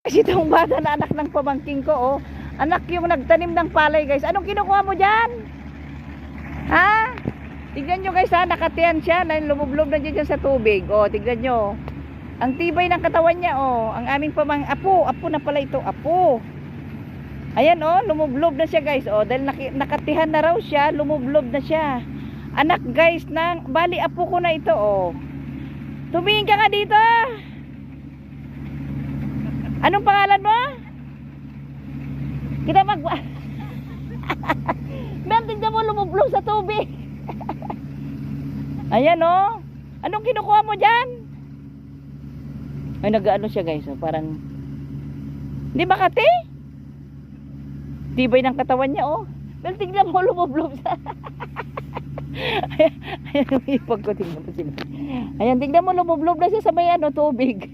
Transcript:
Kasi itong bata na anak ng pamangking ko, oh. Anak yung nagtanim ng palay, guys. Anong kinukuha mo dyan? Ha? Tignan nyo, guys, ha. Nakatiyan siya. Lumublob na dyan sa tubig. Oh, tignan nyo. Ang tibay ng katawan niya, oh. Ang aming apo na pala ito, apo. Ayan, oh, lumublob na siya, guys. Oh, dahil nakatihan na raw siya, lumublob na siya. Anak, guys, bali apo ko na ito, oh. Tumingin ka nga dito. Anong pangalan mo? Kita tignan mo, lumublob sa tubig. Ayan, oh. Anong kinukuha mo dyan? Ay, nag-ano siya, guys. Oh, parang di ba kati? Tibay ng katawan niya, oh. Well, tignan mo, lumublob sa ayan, ipag ko, tignan mo siya. Ayan, tignan mo, lumublob na siya sa may tubig.